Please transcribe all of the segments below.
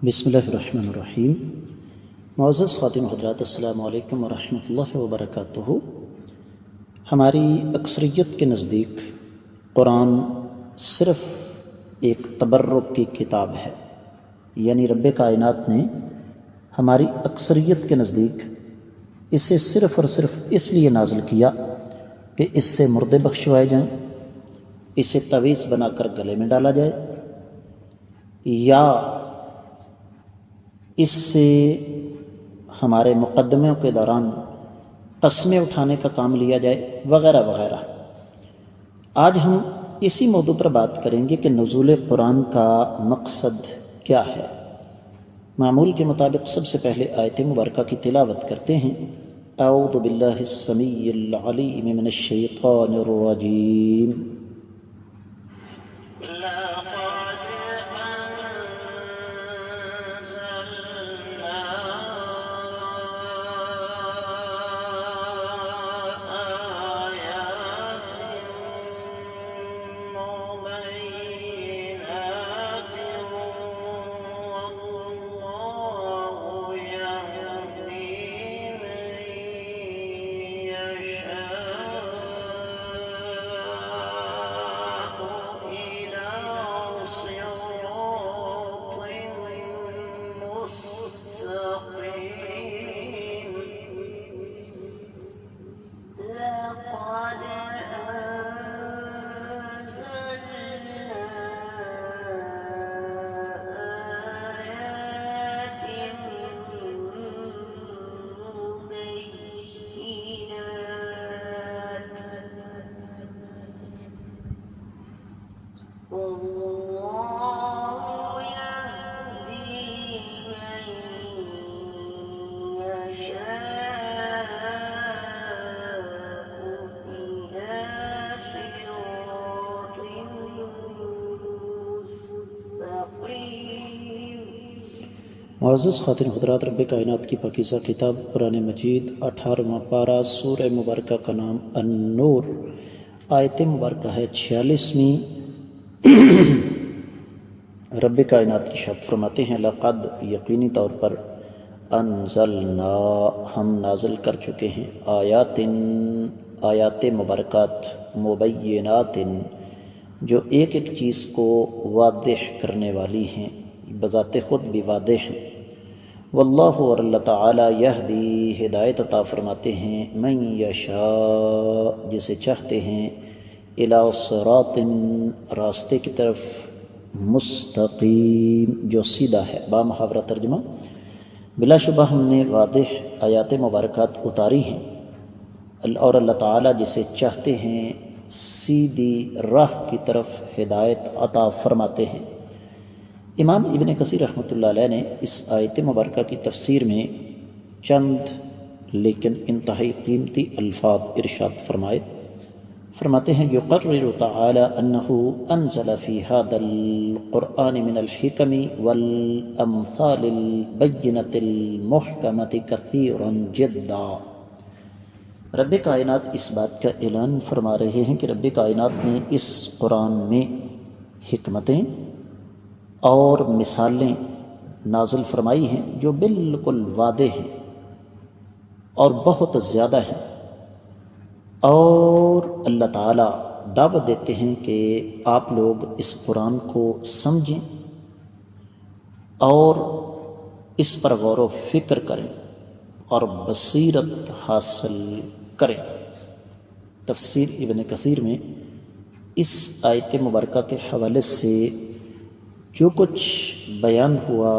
بسم اللہ الرحمن الرحیم۔ معزز خواتین حضرات، السلام علیکم ورحمۃ اللہ وبرکاتہ۔ ہماری اکثریت کے نزدیک قرآن صرف ایک تبرک کی کتاب ہے، یعنی رب کائنات نے ہماری اکثریت کے نزدیک اسے صرف اور صرف اس لیے نازل کیا کہ اس سے مردے بخشوائے جائیں، اسے تعویذ بنا کر گلے میں ڈالا جائے، یا اس سے ہمارے مقدموں کے دوران قسمیں اٹھانے کا کام لیا جائے، وغیرہ وغیرہ۔ آج ہم اسی موضوع پر بات کریں گے کہ نزول قرآن کا مقصد کیا ہے۔ معمول کے مطابق سب سے پہلے آیت مبارکہ کی تلاوت کرتے ہیں۔ اعوذ باللہ السمیع العلیم من الشیطان الرجیم۔ معزز خواتین حضرات، رب کائنات کی پاکیزہ کتاب قرآن مجید 18واں پارہ، سورہ مبارکہ کا نام النور، آیت مبارکہ ہے 46ویں۔ رب کائنات ارشاد فرماتے ہیں، لقد یقینی طور پر انزلنا ہم نازل کر چکے ہیں، آیات مبارکات مبینات جو ایک ایک چیز کو واضح کرنے والی ہیں، بذات خود بھی واضح ہیں۔ واللہ، اور اللہ تعالی، یہدی ہدایت عطا فرماتے ہیں، من یشاء جسے چاہتے ہیں، الی صراط راستے کی طرف، مستقیم جو سیدھا ہے۔ بامحاورہ ترجمہ، بلا شبہ ہم نے واضح آیات مبارکات اتاری ہیں، اور اللہ تعالی جسے چاہتے ہیں سیدھی راہ کی طرف ہدایت عطا فرماتے ہیں۔ امام ابن کثیر رحمۃ اللہ علیہ نے اس آیت مبارکہ کی تفسیر میں چند لیکن انتہائی قیمتی الفاظ ارشاد فرماتے ہیں، یقرر تعالی انہ انزل فی ھذا القرآن من الحکم والامثال البینۃ المحکمۃ کثیرا جدا۔ رب کائنات اس بات کا اعلان فرما رہے ہیں کہ رب کائنات نے اس قرآن میں حکمتیں اور مثالیں نازل فرمائی ہیں جو بالکل واضح ہیں اور بہت زیادہ ہیں، اور اللہ تعالیٰ دعوت دیتے ہیں کہ آپ لوگ اس قرآن کو سمجھیں اور اس پر غور و فکر کریں اور بصیرت حاصل کریں۔ تفسیر ابن کثیر میں اس آیت مبارکہ کے حوالے سے جو کچھ بیان ہوا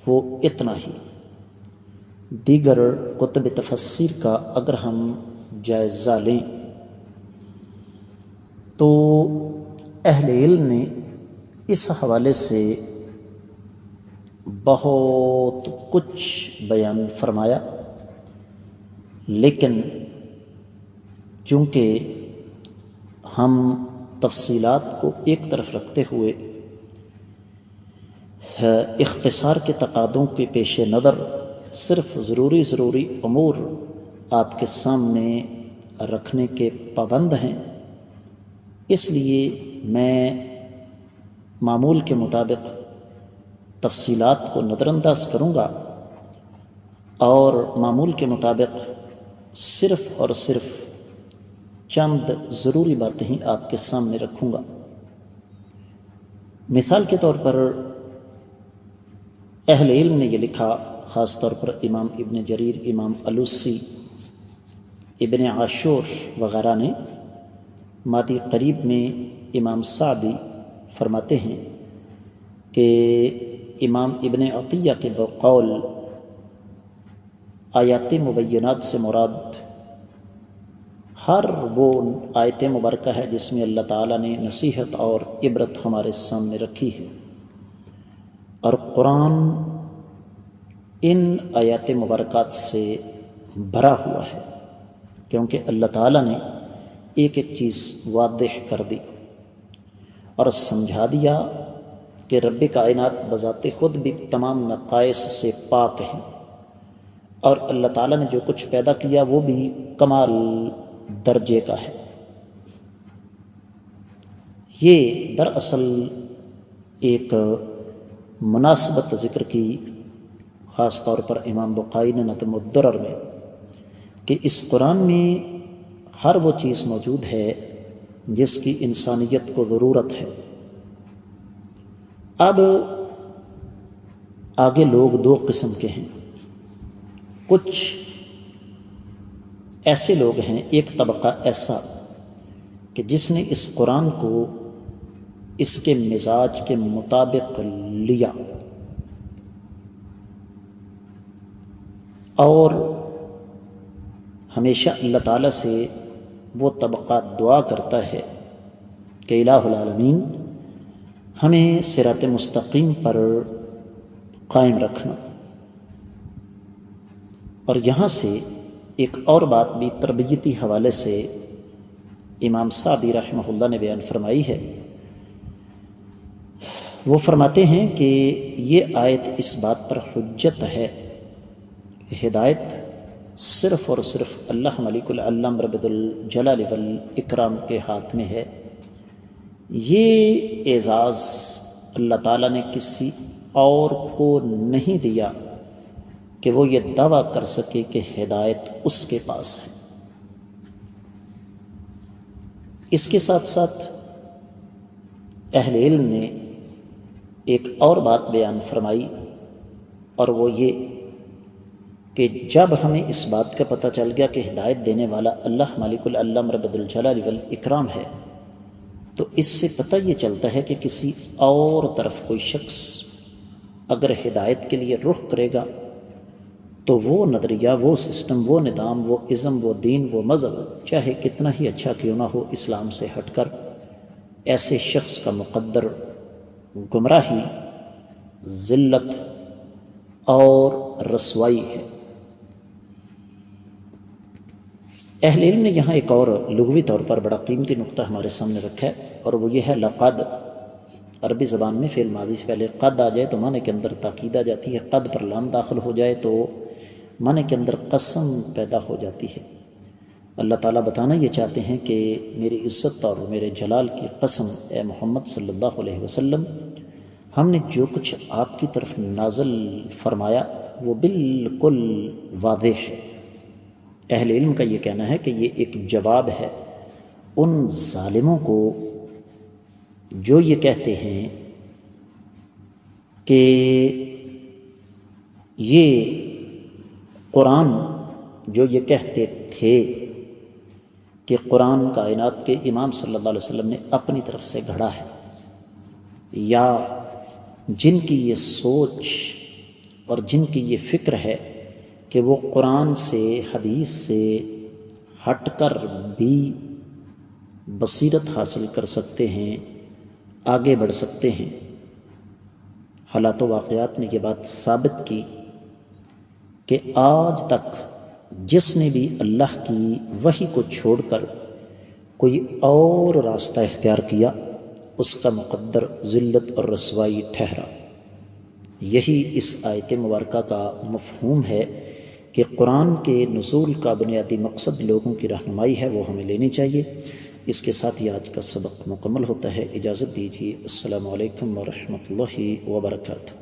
وہ اتنا ہی۔ دیگر کتب تفسیر کا اگر ہم جائزہ لیں تو اہل علم نے اس حوالے سے بہت کچھ بیان فرمایا، لیکن چونکہ ہم تفصیلات کو ایک طرف رکھتے ہوئے اختصار کے تقاضوں کے پیش نظر صرف ضروری امور آپ کے سامنے رکھنے کے پابند ہیں، اس لیے میں معمول کے مطابق تفصیلات کو نظر انداز کروں گا اور معمول کے مطابق صرف اور صرف چند ضروری باتیں ہی آپ کے سامنے رکھوں گا۔ مثال کے طور پر اہل علم نے یہ لکھا، خاص طور پر امام ابن جریر، امام الوسی، ابن عاشور وغیرہ نے، مادی قریب میں امام سعدی فرماتے ہیں کہ امام ابن عطیہ کے بقول آیات مبینات سے مراد ہر وہ آیت مبارکہ ہے جس میں اللہ تعالیٰ نے نصیحت اور عبرت ہمارے سامنے رکھی ہے، اور قرآن ان آیات مبارکات سے بھرا ہوا ہے، کیونکہ اللہ تعالیٰ نے ایک ایک چیز واضح کر دی اور سمجھا دیا کہ رب کائنات بذات خود بھی تمام نقائص سے پاک ہیں، اور اللہ تعالیٰ نے جو کچھ پیدا کیا وہ بھی کمال درجے کا ہے۔ یہ دراصل ایک مناسبت ذکر کی، خاص طور پر امام بخاری نے نظم الدرر میں، کہ اس قرآن میں ہر وہ چیز موجود ہے جس کی انسانیت کو ضرورت ہے۔ اب آگے لوگ دو قسم کے ہیں، کچھ ایسے لوگ ہیں، ایک طبقہ ایسا کہ جس نے اس قرآن کو اس کے مزاج کے مطابق لیا اور ہمیشہ اللہ تعالیٰ سے وہ طبقہ دعا کرتا ہے کہ الہ العالمین ہمیں صراط مستقیم پر قائم رکھنا۔ اور یہاں سے ایک اور بات بھی تربیتی حوالے سے امام سعدی رحمہ اللہ نے بیان فرمائی ہے۔ وہ فرماتے ہیں کہ یہ آیت اس بات پر حجت ہے، ہدایت صرف اور صرف اللہ ملک العلم رب الجلال والاکرام کے ہاتھ میں ہے۔ یہ اعزاز اللہ تعالیٰ نے کسی اور کو نہیں دیا کہ وہ یہ دعویٰ کر سکے کہ ہدایت اس کے پاس ہے۔ اس کے ساتھ ساتھ اہل علم نے ایک اور بات بیان فرمائی، اور وہ یہ کہ جب ہمیں اس بات کا پتہ چل گیا کہ ہدایت دینے والا اللہ مالک العلم رب الجلال والاکرام ہے، تو اس سے پتہ یہ چلتا ہے کہ کسی اور طرف کوئی شخص اگر ہدایت کے لیے رخ کرے گا تو وہ نظریہ، وہ سسٹم، وہ نظام، وہ ازم، وہ دین، وہ مذہب چاہے کتنا ہی اچھا کیوں نہ ہو، اسلام سے ہٹ کر ایسے شخص کا مقدر گمراہی، ذلت اور رسوائی ہے۔ اہل علم نے یہاں ایک اور لغوی طور پر بڑا قیمتی نقطہ ہمارے سامنے رکھا ہے، اور وہ یہ ہے لقد۔ عربی زبان میں فعل ماضی سے پہلے قد آ جائے تو معنی کے اندر تاکید آ جاتی ہے، قد پر لام داخل ہو جائے تو معنی کے اندر قسم پیدا ہو جاتی ہے۔ اللہ تعالیٰ بتانا یہ چاہتے ہیں کہ میری عزت اور میرے جلال کی قسم اے محمد صلی اللہ علیہ وسلم، ہم نے جو کچھ آپ کی طرف نازل فرمایا وہ بالکل واضح ہے۔ اہل علم کا یہ کہنا ہے کہ یہ ایک جواب ہے ان ظالموں کو جو یہ کہتے ہیں کہ یہ قرآن، جو یہ کہتے تھے کہ قرآن کائنات کے امام صلی اللہ علیہ وسلم نے اپنی طرف سے گھڑا ہے، یا جن کی یہ سوچ اور جن کی یہ فکر ہے کہ وہ قرآن سے، حدیث سے ہٹ کر بھی بصیرت حاصل کر سکتے ہیں، آگے بڑھ سکتے ہیں۔ حالات و واقعات نے یہ بات ثابت کی کہ آج تک جس نے بھی اللہ کی وحی کو چھوڑ کر کوئی اور راستہ اختیار کیا، اس کا مقدر ذلت اور رسوائی ٹھہرا۔ یہی اس آیت مبارکہ کا مفہوم ہے کہ قرآن کے نزول کا بنیادی مقصد لوگوں کی رہنمائی ہے، وہ ہمیں لینی چاہیے۔ اس کے ساتھ ہی آج کا سبق مکمل ہوتا ہے۔ اجازت دیجیے، السلام علیکم ورحمۃ اللہ وبرکاتہ۔